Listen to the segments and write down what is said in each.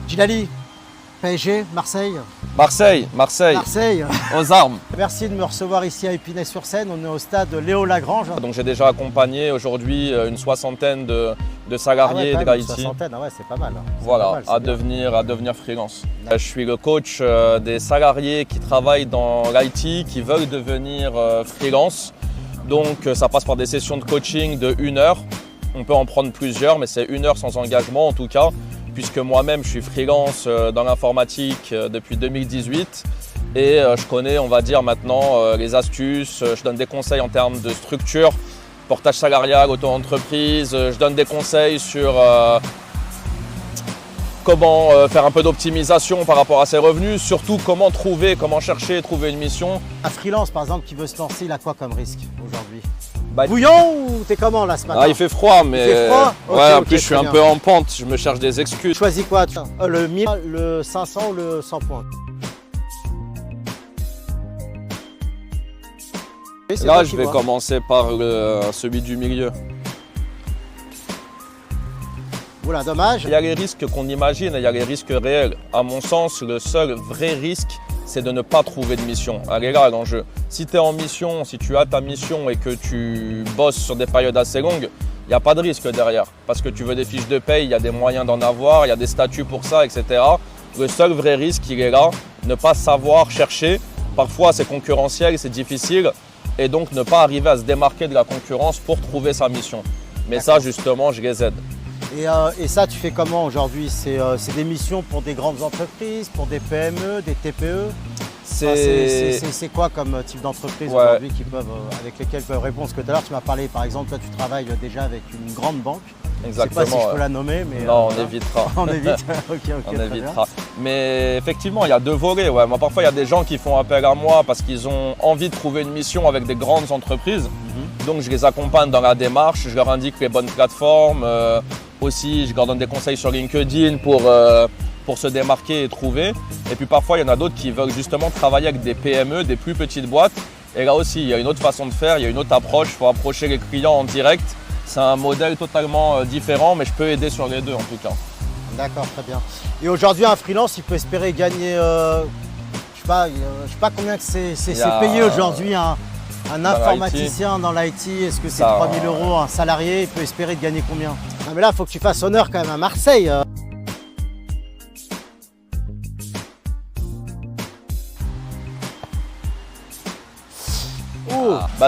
Djilali, PSG, Marseille. Marseille, aux armes. Merci de me recevoir ici à Épinay-sur-Seine. On est au stade Léo Lagrange. Donc j'ai déjà accompagné aujourd'hui une soixantaine de salariés de l'IT. Une soixantaine, ah ouais, c'est pas mal. Voilà, à devenir freelance. Je suis le coach des salariés qui travaillent dans l'IT, qui veulent devenir freelance. Donc ça passe par des sessions de coaching de 1 heure. On peut en prendre plusieurs, mais c'est 1 heure sans engagement en tout cas, puisque moi-même je suis freelance dans l'informatique depuis 2018 et je connais, on va dire maintenant, les astuces, je donne des conseils en termes de structure, portage salarial, auto-entreprise, je donne des conseils sur comment faire un peu d'optimisation par rapport à ses revenus, surtout comment chercher et trouver une mission. Un freelance par exemple qui veut se lancer, il a quoi comme risque aujourd'hui? Bah, bouillon ou t'es comment là ce matin? Il fait froid, mais il fait froid ouais, en plus je suis un peu en pente, je me cherche des excuses. Tu choisis quoi? Le 1000, le 500 ou le 100 points? Là, je vais commencer par celui du milieu. Oula, dommage. Il y a les risques qu'on imagine et il y a les risques réels. À mon sens, le seul vrai risque, c'est de ne pas trouver de mission. Elle est là l'enjeu. Si tu es en mission, si tu as ta mission et que tu bosses sur des périodes assez longues, il n'y a pas de risque derrière. Parce que tu veux des fiches de paye, il y a des moyens d'en avoir, il y a des statuts pour ça, etc. Le seul vrai risque, il est là. Ne pas savoir chercher. Parfois, c'est concurrentiel, c'est difficile. Et donc, ne pas arriver à se démarquer de la concurrence pour trouver sa mission. Mais ça, justement, je les aide. Et ça, tu fais comment aujourd'hui? C'est des missions pour des grandes entreprises, pour des PME, des TPE? C'est quoi comme type d'entreprise aujourd'hui avec lesquelles peuvent répondre? Parce que tout à l'heure, tu m'as parlé, par exemple, toi, tu travailles déjà avec une grande banque. Exactement. Je ne sais pas si je peux la nommer, mais… Non, on évitera. On évite. Ok, on évitera. Mais effectivement, il y a deux volets. Ouais. Moi, parfois, il y a des gens qui font appel à moi parce qu'ils ont envie de trouver une mission avec des grandes entreprises. Donc, je les accompagne dans la démarche. Je leur indique les bonnes plateformes. Aussi, je leur donne des conseils sur LinkedIn pour se démarquer et trouver. Et puis parfois, il y en a d'autres qui veulent justement travailler avec des PME, des plus petites boîtes. Et là aussi, il y a une autre façon de faire, il y a une autre approche. Il faut approcher les clients en direct. C'est un modèle totalement différent, mais je peux aider sur les deux en tout cas. D'accord, très bien. Et aujourd'hui, un freelance, il peut espérer gagner, je sais pas combien c'est payé aujourd'hui un informaticien dans l'IT. Est-ce que c'est 3 000 € un salarié? Il peut espérer de gagner combien? Non mais là, il faut que tu fasses honneur quand même à Marseille.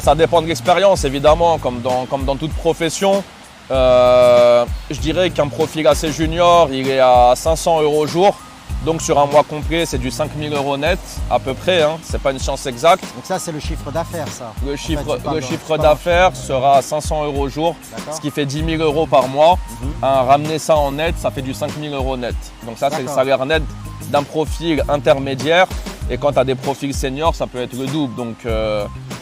Ça dépend de l'expérience, évidemment, comme dans toute profession. Je dirais qu'un profil assez junior, il est à 500 € au jour. Donc sur un mois complet, c'est du 5 000 € net à peu près, hein. C'est pas une science exacte. Donc ça, c'est le chiffre d'affaires, ça. Le chiffre d'affaires sera à 500 € au jour, ce qui fait 10 000 € par mois. Ramener ça en net, ça fait du 5 000 € net. Donc ça, c'est le salaire net d'un profil intermédiaire. Et quand tu as des profils seniors, ça peut être le double. Donc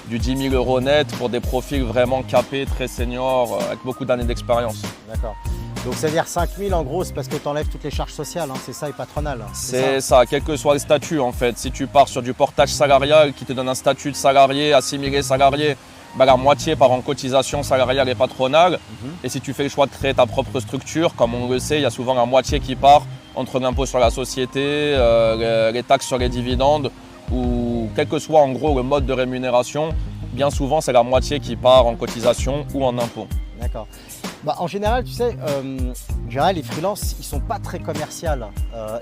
du 10 000 € net pour des profils vraiment capés, très seniors, avec beaucoup d'années d'expérience. D'accord. Donc ça veut dire 5 000 en gros, c'est parce que tu enlèves toutes les charges sociales, hein, c'est ça, et patronales. C'est ça, quel que soit le statut en fait. Si tu pars sur du portage salarial qui te donne un statut de salarié, assimilé salarié, la moitié part en cotisation salariale et patronale. Et si tu fais le choix de créer ta propre structure, comme on le sait, il y a souvent la moitié qui part entre l'impôt sur la société, les taxes sur les dividendes, ou quel que soit en gros le mode de rémunération, bien souvent c'est la moitié qui part en cotisation ou en impôt. D'accord. En général, tu sais, les freelances, ils ne sont pas très commerciaux.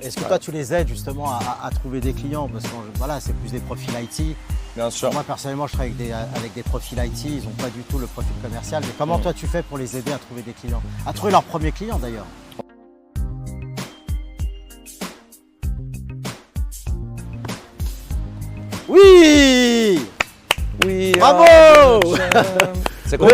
Est-ce que toi, tu les aides justement à trouver des clients? Parce que voilà, c'est plus des profils IT. Bien sûr. Moi, personnellement, je travaille avec des profils IT. Ils n'ont pas du tout le profil commercial. Mais comment toi, tu fais pour les aider à trouver des clients? À trouver leurs premiers clients d'ailleurs? Oui! Oui! Bravo! C'est quoi?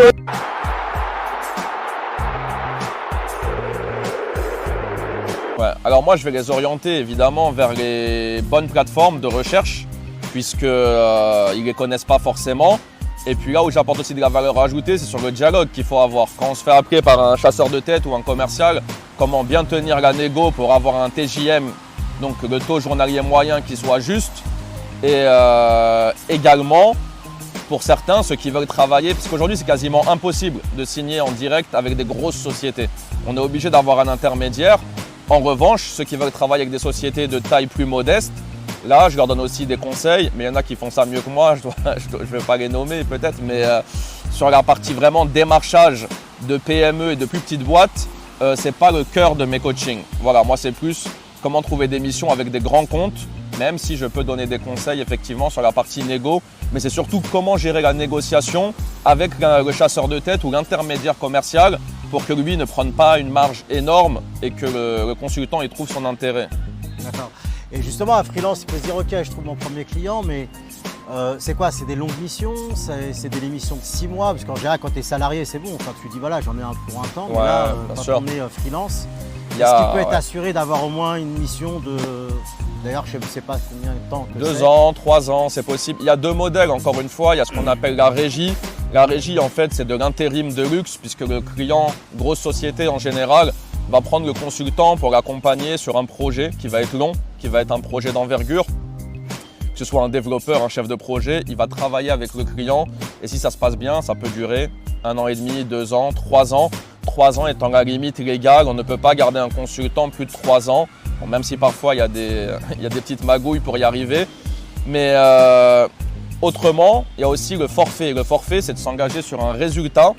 Ouais. Alors moi, je vais les orienter évidemment vers les bonnes plateformes de recherche, puisqu'ils ne les connaissent pas forcément. Et puis là où j'apporte aussi de la valeur ajoutée, c'est sur le dialogue qu'il faut avoir. Quand on se fait appeler par un chasseur de tête ou un commercial, comment bien tenir la négo pour avoir un TJM, donc le taux journalier moyen qui soit juste. Et également, pour certains, ceux qui veulent travailler, parce qu'aujourd'hui c'est quasiment impossible de signer en direct avec des grosses sociétés. On est obligé d'avoir un intermédiaire. En revanche, ceux qui veulent travailler avec des sociétés de taille plus modeste, là, je leur donne aussi des conseils, mais il y en a qui font ça mieux que moi, je ne vais pas les nommer peut-être, mais sur la partie vraiment démarchage de PME et de plus petites boîtes, ce n'est pas le cœur de mes coachings. Voilà, moi c'est plus comment trouver des missions avec des grands comptes, même si je peux donner des conseils effectivement sur la partie négo, mais c'est surtout comment gérer la négociation avec le chasseur de tête ou l'intermédiaire commercial pour que lui ne prenne pas une marge énorme et que le consultant y trouve son intérêt. D'accord. Et justement, un freelance, il peut se dire, ok, je trouve mon premier client, mais c'est quoi? C'est des longues missions? C'est des missions de 6 mois? Parce qu'en général, quand tu es salarié, c'est bon. Enfin, tu dis, voilà, j'en ai un pour un temps. Mais là, quand on est freelance, est-ce qu'il peut être assuré d'avoir au moins une mission de… D'ailleurs, je ne sais pas combien de temps que 2 ans, 3 ans, c'est possible. Il y a 2 modèles, encore une fois. Il y a ce qu'on appelle la régie. La régie, en fait, c'est de l'intérim de luxe, puisque le client, grosse société en général, va prendre le consultant pour l'accompagner sur un projet qui va être long, qui va être un projet d'envergure. Que ce soit un développeur, un chef de projet, il va travailler avec le client. Et si ça se passe bien, ça peut durer 1 an et demi, 2 ans, 3 ans. 3 ans étant la limite légale, on ne peut pas garder un consultant plus de 3 ans. Bon, même si parfois il y a des petites magouilles pour y arriver. Mais autrement, il y a aussi le forfait. Le forfait, c'est de s'engager sur un résultat.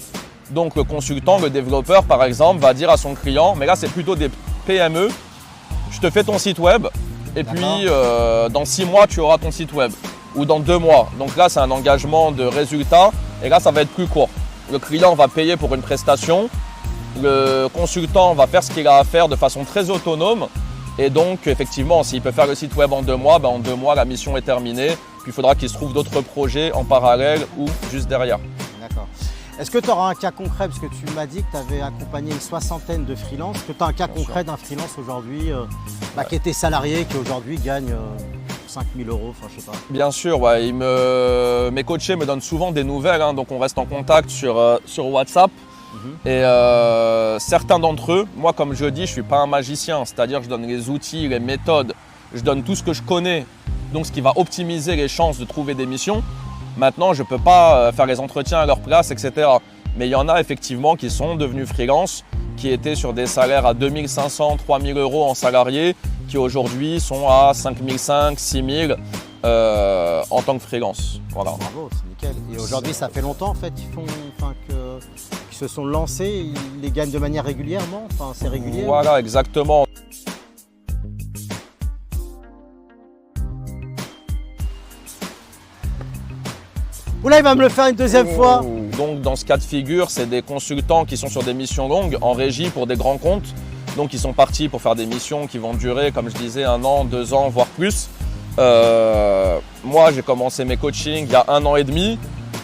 Donc le consultant, le développeur par exemple, va dire à son client, mais là c'est plutôt des PME, je te fais ton site web et puis dans 6 mois tu auras ton site web ou dans 2 mois. Donc là c'est un engagement de résultat et là ça va être plus court. Le client va payer pour une prestation, le consultant va faire ce qu'il a à faire de façon très autonome et donc effectivement s'il peut faire le site web en 2 mois, en 2 mois la mission est terminée. Puis il faudra qu'il se trouve d'autres projets en parallèle ou juste derrière. D'accord. Est-ce que tu auras un cas concret, parce que tu m'as dit que tu avais accompagné une 60aine de freelances, est-ce que tu as un cas concret d'un freelance aujourd'hui qui était salarié, qui aujourd'hui gagne 5 000 €, enfin je sais pas. Bien sûr, ouais, mes coachés me donnent souvent des nouvelles, donc on reste en contact sur WhatsApp. Et certains d'entre eux, moi comme je dis, je ne suis pas un magicien, c'est-à-dire que je donne les outils, les méthodes, je donne tout ce que je connais, donc ce qui va optimiser les chances de trouver des missions. Maintenant, je ne peux pas faire les entretiens à leur place, etc. Mais il y en a effectivement qui sont devenus freelance, qui étaient sur des salaires à 2 500, 3 000 € en salarié, qui aujourd'hui sont à 5 500, 6 000 en tant que freelance. Voilà. Bravo, c'est nickel. Et aujourd'hui, ça fait longtemps en fait qu'ils se sont lancés, ils les gagnent de manière régulièrement, enfin c'est régulier. Voilà, exactement. Oula, il va me le faire une deuxième fois. Donc dans ce cas de figure, c'est des consultants qui sont sur des missions longues en régie pour des grands comptes. Donc ils sont partis pour faire des missions qui vont durer, comme je disais, 1 an, 2 ans, voire plus. Moi, j'ai commencé mes coachings il y a 1 an et demi.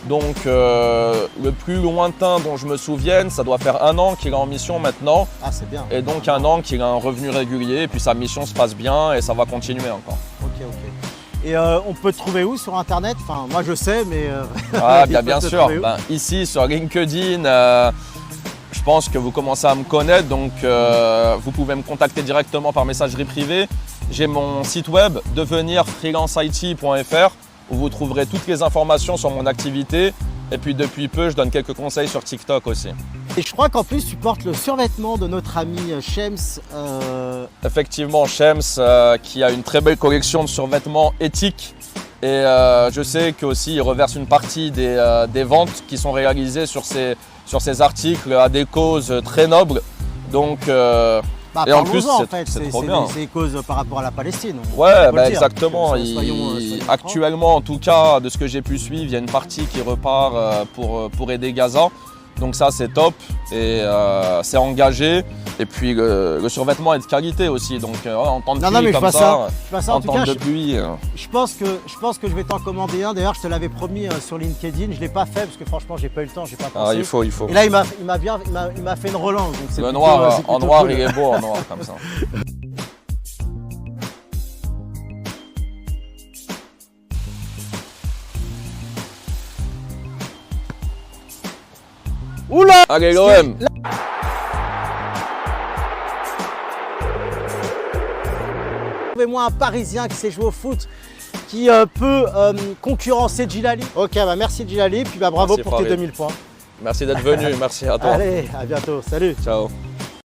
Donc le plus lointain dont je me souvienne, ça doit faire 1 an qu'il est en mission maintenant. Ah, c'est bien. Et donc 1 an qu'il a un revenu régulier et puis sa mission se passe bien et ça va continuer encore. Ok. Et on peut te trouver où sur internet? Enfin, moi je sais, mais… bien sûr. Ici sur LinkedIn, je pense que vous commencez à me connaître, donc vous pouvez me contacter directement par messagerie privée. J'ai mon site web devenirfreelanceit.fr où vous trouverez toutes les informations sur mon activité. Et puis depuis peu, je donne quelques conseils sur TikTok aussi. Et je crois qu'en plus, tu portes le survêtement de notre ami Shems. Effectivement, Shems qui a une très belle collection de survêtements éthiques. Et je sais qu'aussi il reverse une partie des ventes qui sont réalisées sur ces articles à des causes très nobles. Donc, et en plus, c'est trop bien. C'est des causes par rapport à la Palestine. Ouais, exactement. Actuellement, en tout cas, de ce que j'ai pu suivre, il y a une partie qui repart pour aider Gaza. Donc ça, c'est top et c'est engagé. Et puis le survêtement est de qualité aussi. Donc en temps de pluie comme ça, en temps de pluie. Je pense que je vais t'en commander un. D'ailleurs, je te l'avais promis sur LinkedIn. Je ne l'ai pas fait parce que franchement, j'ai pas eu le temps, j'ai pas pensé. Il faut. Et là, il m'a fait une relance. Donc le noir, en noir, cool. Il est beau en noir comme ça. Oula! Allez, l'OM! Trouvez-moi un Parisien qui sait jouer au foot, qui peut concurrencer Djilali. Ok, merci Djilali, puis bravo pour tes 2000 points. Merci d'être venu, merci à toi. Allez, à bientôt, salut. Ciao.